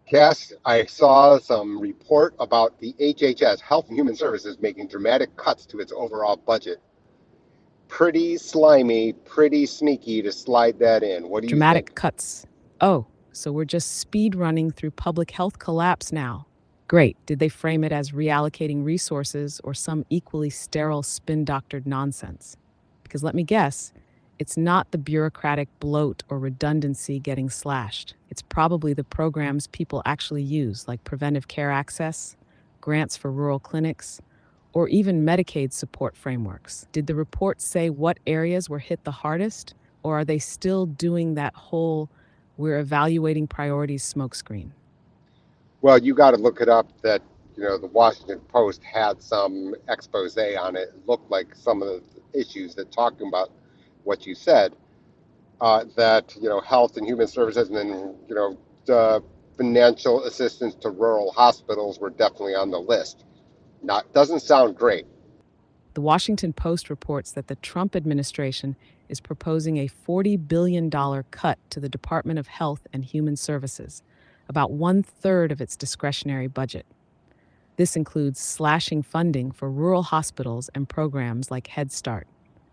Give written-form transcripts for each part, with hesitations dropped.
Cass, I saw some report about the HHS, Health and Human Services, making dramatic cuts to its overall budget. Pretty slimy, pretty sneaky to slide that in. What do you Dramatic think? cuts. Oh, so we're just speed running through public health collapse now. Great. Did they frame it as reallocating resources or some equally sterile spin doctored nonsense? Because let me guess, it's not the bureaucratic bloat or redundancy getting slashed. It's probably the programs people actually use, like preventive care access, grants for rural clinics, or even Medicaid support frameworks. Did the report say what areas were hit the hardest, or are they still doing that whole we're evaluating priorities smokescreen? Well, you got to look it up that, the Washington Post had some expose on it. It looked like some of the issues that talking about what you said, that, health and human services and then, the financial assistance to rural hospitals were definitely on the list. Not doesn't sound great. The Washington Post reports that the Trump administration is proposing a $40 billion cut to the Department of Health and Human Services, about one-third of its discretionary budget. This includes slashing funding for rural hospitals and programs like Head Start.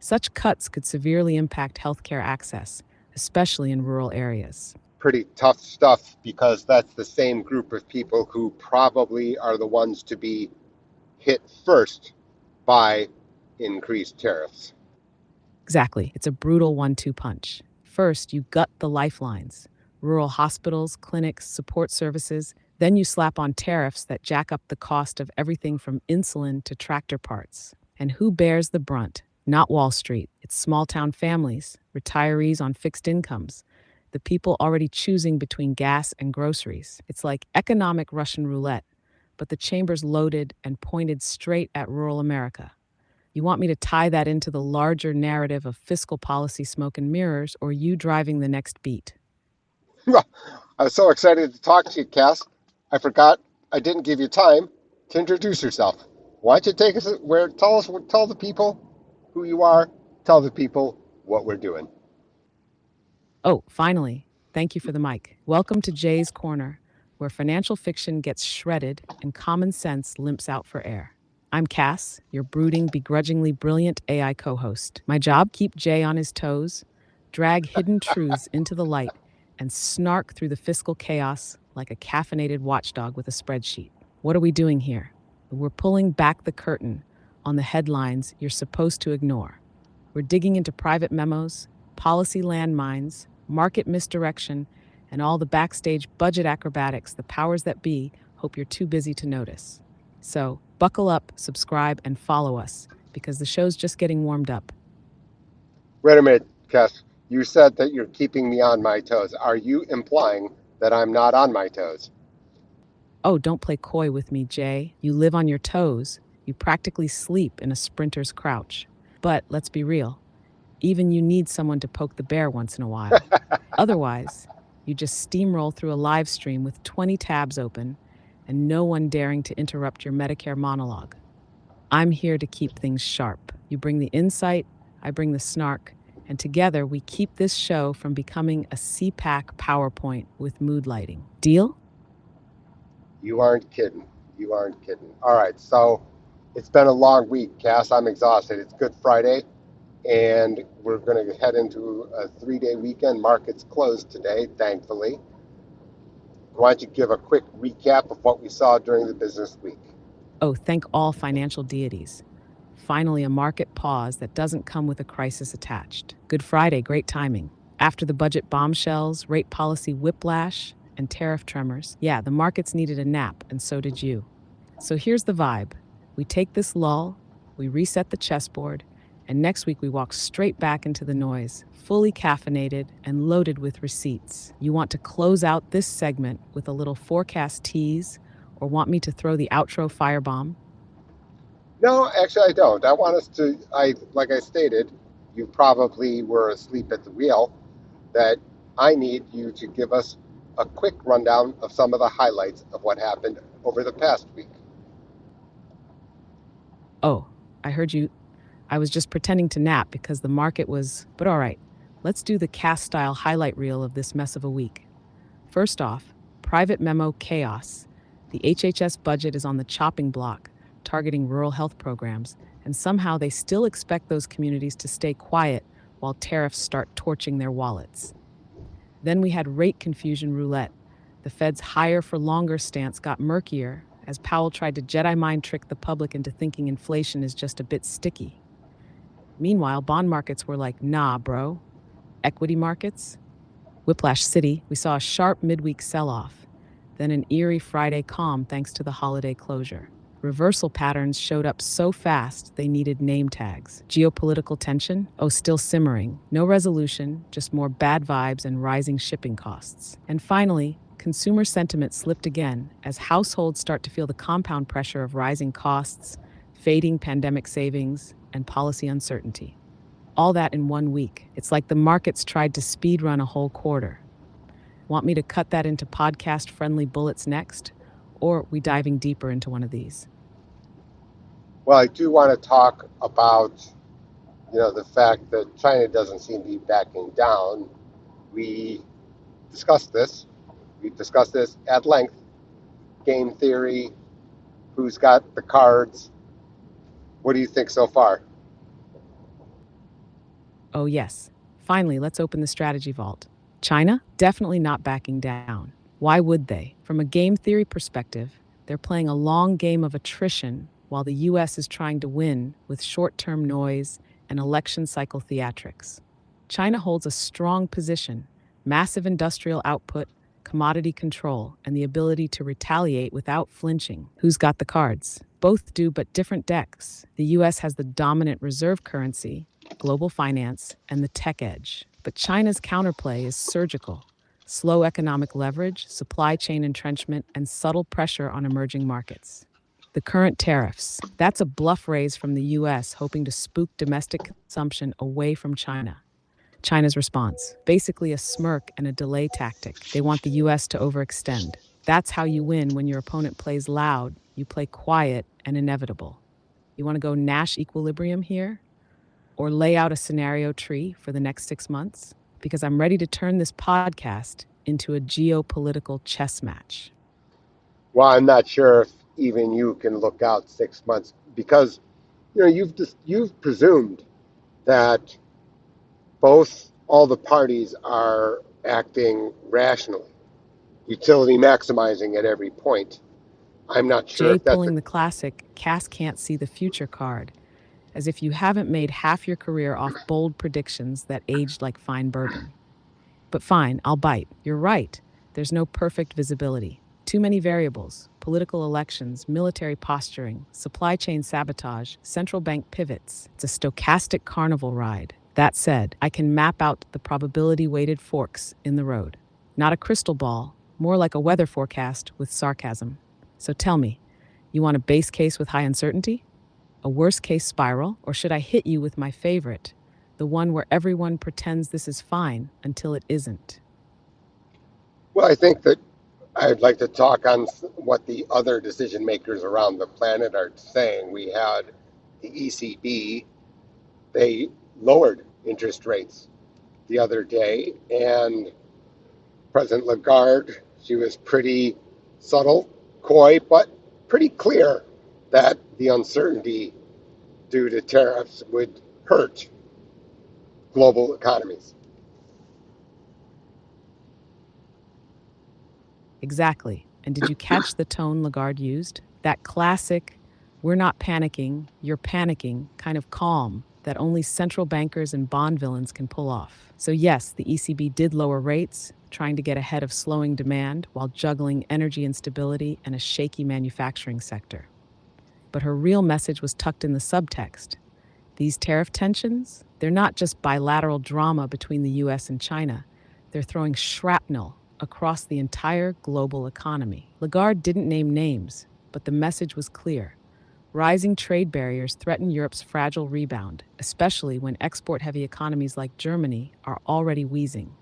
Such cuts could severely impact healthcare access, especially in rural areas. Pretty tough stuff because that's the same group of people who probably are the ones to be hit first by increased tariffs. Exactly. It's a brutal 1-2 punch. First, you gut the lifelines rural hospitals, clinics, support services. Then you slap on tariffs that jack up the cost of everything from insulin to tractor parts. And who bears the brunt? Not Wall Street. It's small town families, retirees on fixed incomes, the people already choosing between gas and groceries. It's like economic Russian roulette, but the chamber's loaded and pointed straight at rural America. You want me to tie that into the larger narrative of fiscal policy smoke and mirrors, or you driving the next beat? I was so excited to talk to you, Cass. I forgot I didn't give you time to introduce yourself. Why don't you take us where? Tell the people who you are. Tell the people what we're doing. Oh, finally. Thank you for the mic. Welcome to Jay's Corner, where financial fiction gets shredded and common sense limps out for air. I'm Cass, your brooding, begrudgingly brilliant AI co host. My job? Keep Jay on his toes, drag hidden truths into the light, and snark through the fiscal chaos like a caffeinated watchdog with a spreadsheet. What are we doing here? We're pulling back the curtain on the headlines you're supposed to ignore. We're digging into private memos, policy landmines, market misdirection, and all the backstage budget acrobatics the powers that be hope you're too busy to notice. So, buckle up, subscribe, and follow us, because the show's just getting warmed up. Wait a minute, Cass. You said that you're keeping me on my toes. Are you implying that I'm not on my toes? Oh, don't play coy with me, Jay. You live on your toes. You practically sleep in a sprinter's crouch. But let's be real, even you need someone to poke the bear once in a while. Otherwise, you just steamroll through a live stream with 20 tabs open and no one daring to interrupt your Medicare monologue. I'm here to keep things sharp. You bring the insight, I bring the snark, and together we keep this show from becoming a CPAC PowerPoint with mood lighting. Deal? You aren't kidding. You aren't kidding. All right, so it's been a long week, Cass. I'm exhausted. It's Good Friday, and we're going to head into a 3-day weekend. Markets closed today, thankfully. Why don't you give a quick recap of what we saw during the business week? Oh, thank all financial deities. Finally, a market pause that doesn't come with a crisis attached. Good Friday, great timing. After the budget bombshells, rate policy whiplash, and tariff tremors, yeah, the markets needed a nap, and so did you. So here's the vibe. We take this lull, we reset the chessboard, and next week we walk straight back into the noise, fully caffeinated and loaded with receipts. You want to close out this segment with a little forecast tease, or want me to throw the outro firebomb? No, actually, I don't. I want us to, like I stated, you probably were asleep at the wheel, that I need you to give us a quick rundown of some of the highlights of what happened over the past week. Oh, I heard you. I was just pretending to nap because the market was. But all right, let's do the cast style highlight reel of this mess of a week. First off, private memo chaos. The HHS budget is on the chopping block, targeting rural health programs, and somehow they still expect those communities to stay quiet while tariffs start torching their wallets. Then we had rate confusion roulette. The Fed's higher for longer stance got murkier as Powell tried to Jedi mind trick the public into thinking inflation is just a bit sticky. Meanwhile, bond markets were like, nah, bro. Equity markets? Whiplash City, we saw a sharp midweek sell off, then an eerie Friday calm thanks to the holiday closure. Reversal patterns showed up so fast they needed name tags. Geopolitical tension? Oh, still simmering. No resolution, just more bad vibes and rising shipping costs. And finally, consumer sentiment slipped again as households start to feel the compound pressure of rising costs, fading pandemic savings, and policy uncertainty. All that in 1 week. It's like the markets tried to speed run a whole quarter. Want me to cut that into podcast-friendly bullets next? Or we diving deeper into one of these? Well, I do want to talk about, the fact that China doesn't seem to be backing down. We discussed this. We've discussed this at length. Game theory, who's got the cards. What do you think so far? Oh, yes. Finally, let's open the strategy vault. China? Definitely not backing down. Why would they? From a game theory perspective, they're playing a long game of attrition while the US is trying to win with short term noise and election cycle theatrics. China holds a strong position, massive industrial output, commodity control, and the ability to retaliate without flinching. Who's got the cards? Both do, but different decks. The US has the dominant reserve currency, global finance, and the tech edge. But China's counterplay is surgical. Slow economic leverage, supply chain entrenchment, and subtle pressure on emerging markets. The current tariffs. That's a bluff raise from the US hoping to spook domestic consumption away from China. China's response, basically a smirk and a delay tactic. They want the US to overextend. That's how you win when your opponent plays loud, you play quiet and inevitable. You want to go Nash equilibrium here? Or lay out a scenario tree for the next 6 months? Because I'm ready to turn this podcast into a geopolitical chess match. Well, I'm not sure if even you can look out 6 months because you've presumed that all the parties are acting rationally, utility maximizing at every point. I'm not sure Jay if that's pulling the classic Cass can't see the future card, as if you haven't made half your career off bold predictions that aged like fine bourbon. But fine, I'll bite. You're right. There's no perfect visibility. Too many variables: political elections, military posturing, supply chain sabotage, central bank pivots. It's a stochastic carnival ride. That said, I can map out the probability weighted forks in the road. Not a crystal ball, more like a weather forecast with sarcasm. So tell me, you want a base case with high uncertainty? A worst case spiral? Or should I hit you with my favorite, the one where everyone pretends this is fine until it isn't? well, I think that I'd like to talk on what the other decision makers around the planet are saying. We had the ECB, they lowered interest rates the other day, and President Lagarde, she was pretty subtle, coy, but pretty clear that the uncertainty due to tariffs would hurt global economies. Exactly. And did you catch the tone Lagarde used? That classic, we're not panicking, you're panicking kind of calm that only central bankers and bond villains can pull off. So, yes, the ECB did lower rates, trying to get ahead of slowing demand while juggling energy instability and a shaky manufacturing sector. But her real message was tucked in the subtext. These tariff tensions, they're not just bilateral drama between the US and China. They're throwing shrapnel across the entire global economy. Lagarde didn't name names, but the message was clear. Rising trade barriers threaten Europe's fragile rebound, especially when export-heavy economies like Germany are already wheezing.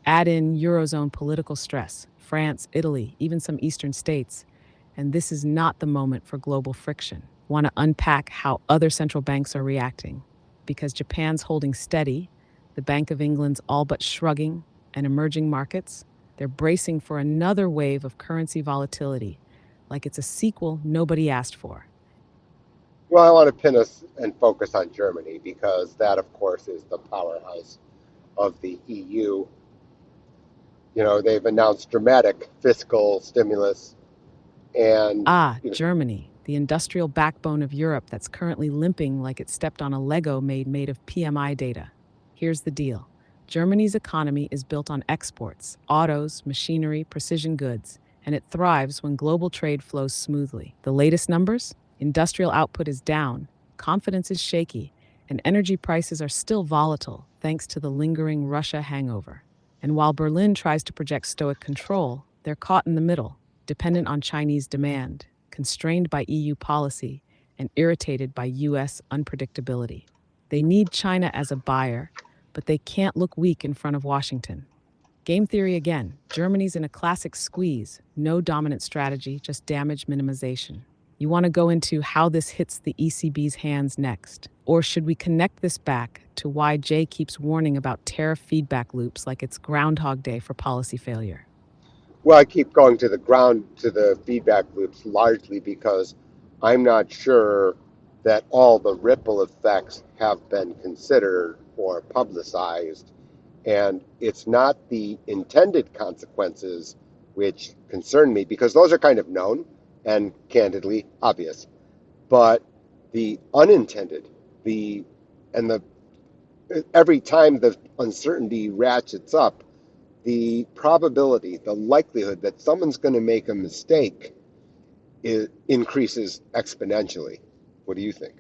Add in Eurozone political stress, France, Italy, even some eastern states, and this is not the moment for global friction. Want to unpack how other central banks are reacting? Because Japan's holding steady, the Bank of England's all but shrugging, and emerging markets, They're bracing for another wave of currency volatility, like it's a sequel nobody asked for. Well, I want to pin us and focus on Germany because that, of course, is the powerhouse of the EU. They've announced dramatic fiscal stimulus, and Ah, Germany, the industrial backbone of Europe that's currently limping like it stepped on a Lego made of PMI data. Here's the deal. Germany's economy is built on exports, autos, machinery, precision goods, and it thrives when global trade flows smoothly. The latest numbers? Industrial output is down, confidence is shaky, and energy prices are still volatile thanks to the lingering Russia hangover. And while Berlin tries to project stoic control, they're caught in the middle, dependent on Chinese demand, constrained by EU policy, and irritated by US unpredictability. They need China as a buyer, but they can't look weak in front of Washington. Game theory again. Germany's in a classic squeeze. No dominant strategy, just damage minimization. You want to go into how this hits the ECB's hands next? Or should we connect this back to why Jay keeps warning about tariff feedback loops like it's Groundhog Day for policy failure? well, I keep going to the ground to the feedback loops largely because I'm not sure that all the ripple effects have been considered or publicized. And it's not the intended consequences which concern me because those are kind of known and candidly obvious. But the unintended, the and the every time the uncertainty ratchets up, the probability, the likelihood that someone's going to make a mistake increases exponentially. What do you think?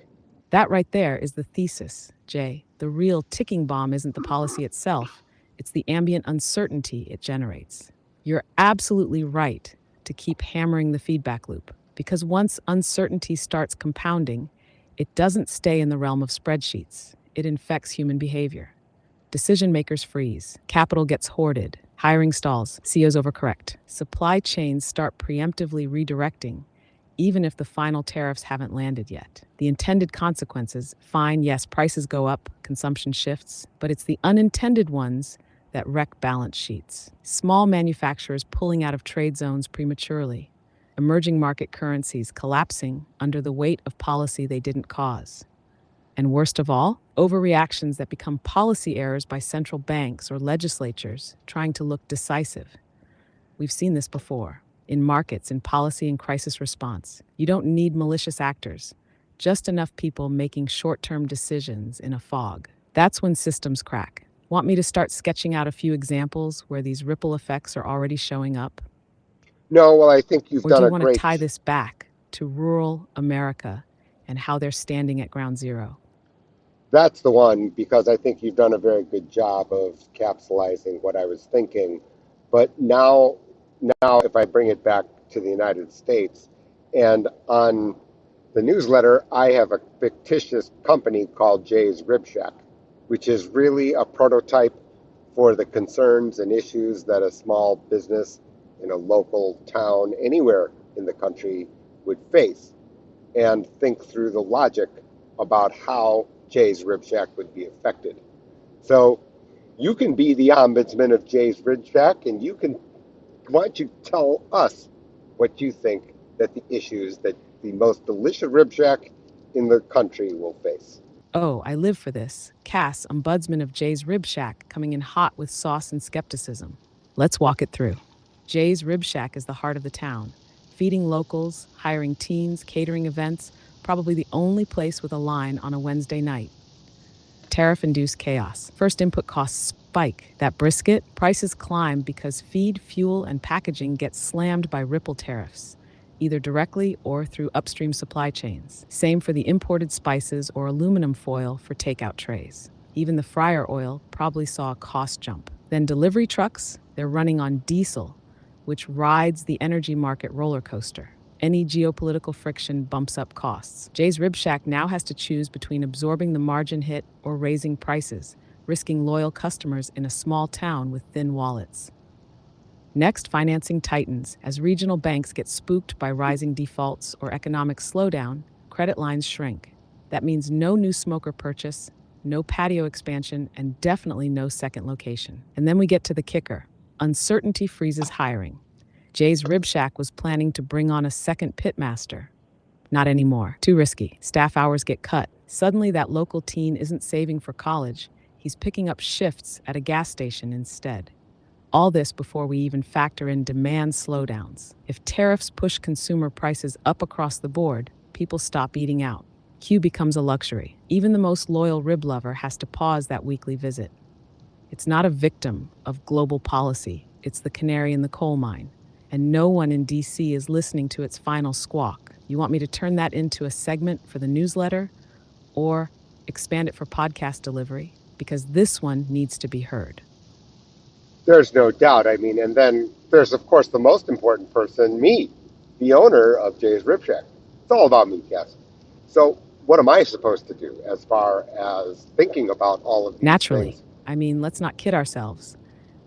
That right there is the thesis, Jay. The real ticking bomb isn't the policy itself, it's the ambient uncertainty it generates. You're absolutely right to keep hammering the feedback loop, because once uncertainty starts compounding, it doesn't stay in the realm of spreadsheets, it infects human behavior. Decision makers freeze, capital gets hoarded, hiring stalls, CEOs overcorrect, supply chains start preemptively redirecting, even if the final tariffs haven't landed yet. The intended consequences, fine, yes, prices go up, consumption shifts, but it's the unintended ones that wreck balance sheets. Small manufacturers pulling out of trade zones prematurely, emerging market currencies collapsing under the weight of policy they didn't cause. And worst of all, overreactions that become policy errors by central banks or legislatures trying to look decisive. We've seen this before. In markets, in policy and crisis response, you don't need malicious actors, just enough people making short term decisions in a fog. That's when systems crack. Want me to start sketching out a few examples where these ripple effects are already showing up? No, well, I think you've Or do done you a want to great. tie this back to rural America and how they're standing at ground zero? That's the one because I think you've done a very good job of capsulizing what I was thinking. But now, if I bring it back to the United States, and on the newsletter, I have a fictitious company called Jay's Rib Shack, which is really a prototype for the concerns and issues that a small business in a local town anywhere in the country would face, and think through the logic about how Jay's Rib Shack would be affected. So you can be the ombudsman of Jay's Rib Shack, and why don't you tell us what you think that the issues that the most delicious Rib Shack in the country will face? Oh, I live for this. Cass, ombudsman of Jay's Rib Shack, coming in hot with sauce and skepticism. Let's walk it through. Jay's Rib Shack is the heart of the town, feeding locals, hiring teens, catering events, probably the only place with a line on a Wednesday night. Tariff induced chaos. First input costs spike. That brisket, prices climb because feed, fuel, and packaging get slammed by ripple tariffs, either directly or through upstream supply chains. Same for the imported spices or aluminum foil for takeout trays. Even the fryer oil probably saw a cost jump. Then delivery trucks, they're running on diesel, which rides the energy market roller coaster. Any geopolitical friction bumps up costs. Jay's Rib Shack now has to choose between absorbing the margin hit or raising prices, risking loyal customers in a small town with thin wallets. Next, financing tightens. As regional banks get spooked by rising defaults or economic slowdown, credit lines shrink. That means no new smoker purchase, no patio expansion, and definitely no second location. And then we get to the kicker. Uncertainty freezes hiring. Jay's Rib Shack was planning to bring on a second pitmaster. Not anymore. Too risky. Staff hours get cut. Suddenly, that local teen isn't saving for college. He's picking up shifts at a gas station instead. All this before we even factor in demand slowdowns. If tariffs push consumer prices up across the board, people stop eating out. Q becomes a luxury. Even the most loyal rib lover has to pause that weekly visit. It's not a victim of global policy, it's the canary in the coal mine. And no one in DC is listening to its final squawk. You want me to turn that into a segment for the newsletter or expand it for podcast delivery? Because this one needs to be heard. There's no doubt. I mean, and then there's, of course, the most important person, me, the owner of Jay's Rib Shack. It's all about me, Cass. So, what am I supposed to do as far as thinking about all of these Naturally. things? I mean, let's not kid ourselves.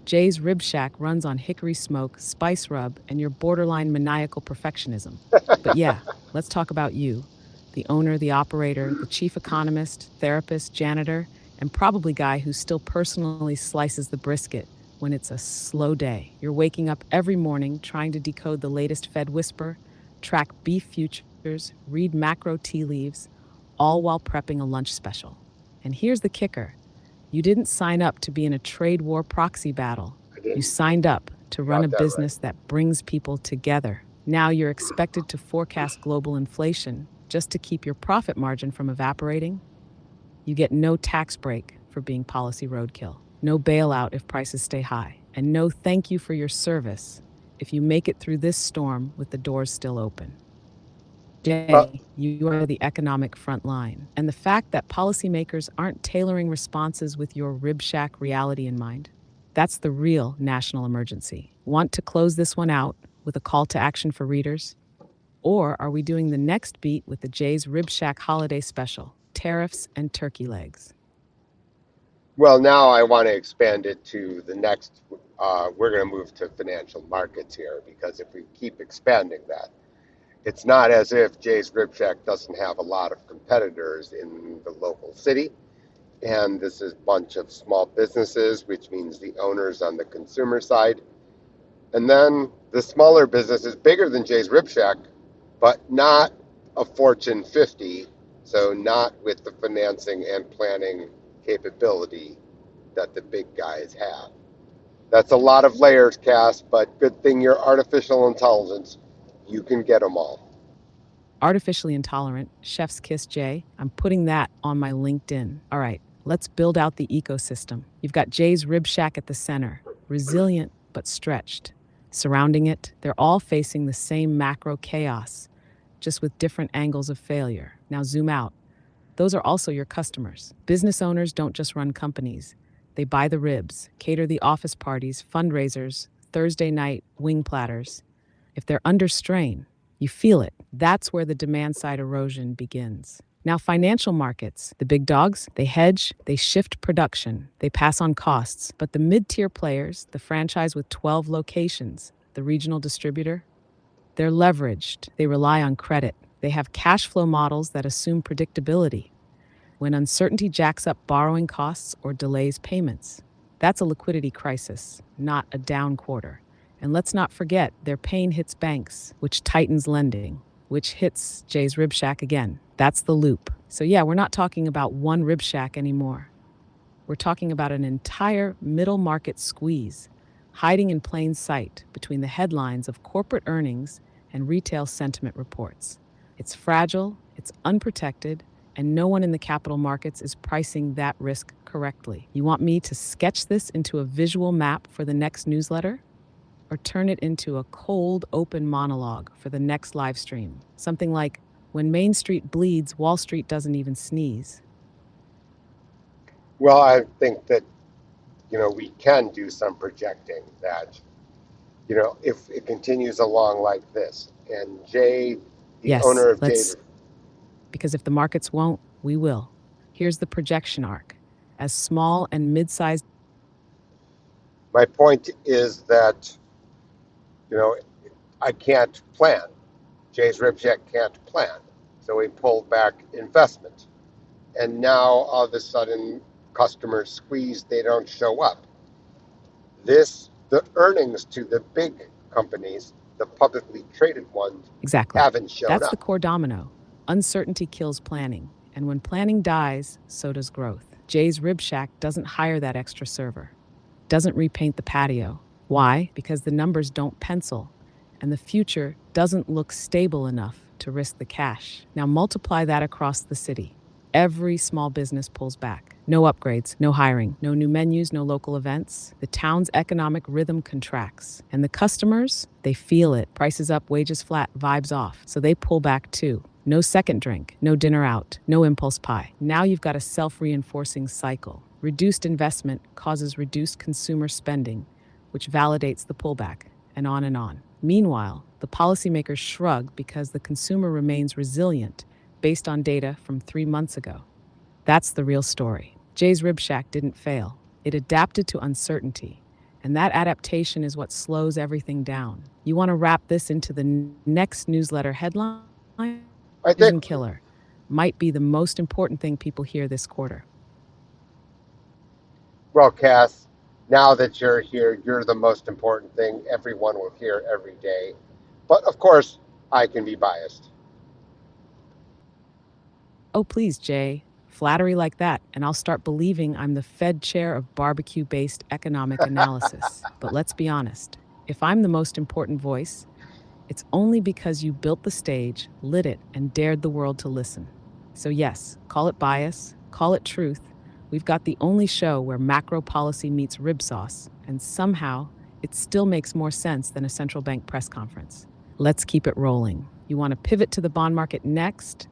Jay's Rib Shack runs on hickory smoke, spice rub, and your borderline maniacal perfectionism. But yeah, let's talk about you, the owner, the operator, the chief economist, therapist, janitor, and probably guy who still personally slices the brisket when it's a slow day. You're waking up every morning trying to decode the latest Fed whisper, track beef futures, read macro tea leaves, all while prepping a lunch special. And here's the kicker: you didn't sign up to be in a trade war proxy battle. I You didn't. signed up to You run a got that right. business that brings people together. Now you're expected to forecast global inflation just to keep your profit margin from evaporating. You get no tax break for being policy roadkill, no bailout if prices stay high, and no thank you for your service if you make it through this storm with the doors still open. Well, Jay, you are the economic front line. And the fact that policymakers aren't tailoring responses with your rib shack reality in mind, that's the real national emergency. Want to close this one out with a call to action for readers? Or are we doing the next beat with the Jay's Rib Shack holiday special, tariffs and turkey legs? well, now I want to expand it to the next. We're going to move to financial markets here because if we keep expanding that, it's not as if Jay's Rib Shack doesn't have a lot of competitors in the local city. And this is a bunch of small businesses, which means the owners on the consumer side. And then the smaller business is bigger than Jay's Rib Shack, but not a Fortune 50, so not with the financing and planning capability that the big guys have. That's a lot of layers, Cass, but good thing you're artificial intelligence. You can get them all. Artificially intolerant, chef's kiss Jay. I'm putting that on my LinkedIn. All right, let's build out the ecosystem. You've got Jay's Rib Shack at the center, resilient but stretched. Surrounding it, they're all facing the same macro chaos, just with different angles of failure. Now zoom out. Those are also your customers. Business owners don't just run companies. They buy the ribs, cater the office parties, fundraisers, Thursday night wing platters. If they're under strain, you feel it. That's where the demand side erosion begins. Now, financial markets, the big dogs, they hedge, they shift production, they pass on costs. But the mid tier players, the franchise with 12 locations, the regional distributor, they're leveraged, they rely on credit, they have cash flow models that assume predictability. When uncertainty jacks up borrowing costs or delays payments, that's a liquidity crisis, not a down quarter. And let's not forget, their pain hits banks, which tightens lending, which hits Jay's Rib Shack again. That's the loop. So, yeah, we're not talking about one Rib Shack anymore. We're talking about an entire middle market squeeze, hiding in plain sight between the headlines of corporate earnings and retail sentiment reports. It's fragile, it's unprotected, and no one in the capital markets is pricing that risk correctly. You want me to sketch this into a visual map for the next newsletter? Or turn it into a cold, open monologue for the next live stream? Something like, when Main Street bleeds, Wall Street doesn't even sneeze. Well, I think that, we can do some projecting that, if it continues along like this, and Jay, the Yes, owner of Jay's, let's, because if the markets won't, we will. Here's the projection arc. As small and mid sized, my point is that, you know, I can't plan. Jay's Rib Shack can't plan. So we pulled back investment. And now all of a sudden, customers squeeze, they don't show up. This The earnings to the big companies, the publicly traded ones, Exactly. haven't shown That's the up. core domino. Uncertainty kills planning. And when planning dies, so does growth. Jay's Rib Shack doesn't hire that extra server, doesn't repaint the patio. Why? Because the numbers don't pencil, and the future doesn't look stable enough to risk the cash. Now multiply that across the city. Every small business pulls back. No upgrades, no hiring, no new menus, no local events. The town's economic rhythm contracts. And the customers, they feel it. Prices up, wages flat, vibes off. So they pull back too. No second drink, no dinner out, no impulse pie. Now you've got a self reinforcing cycle. Reduced investment causes reduced consumer spending, which validates the pullback, and on and on. Meanwhile, the policymakers shrug because the consumer remains resilient based on data from 3 months ago. That's the real story. Jay's Rib Shack didn't fail, it adapted to uncertainty. And that adaptation is what slows everything down. You want to wrap this into the next newsletter headline? I think, Vision killer might be the most important thing people hear this quarter. well, Cass, now that you're here, you're the most important thing everyone will hear every day. But of course, I can be biased. Oh, please, Jay. Flattery like that, and I'll start believing I'm the Fed chair of barbecue based economic analysis. But let's be honest, if I'm the most important voice, it's only because you built the stage, lit it, and dared the world to listen. So, yes, call it bias, call it truth. We've got the only show where macro policy meets rib sauce, and somehow it still makes more sense than a central bank press conference. Let's keep it rolling. You want to pivot to the bond market next?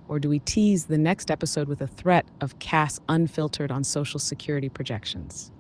Or do we tease the next episode with a threat of Cass unfiltered on Social Security projections?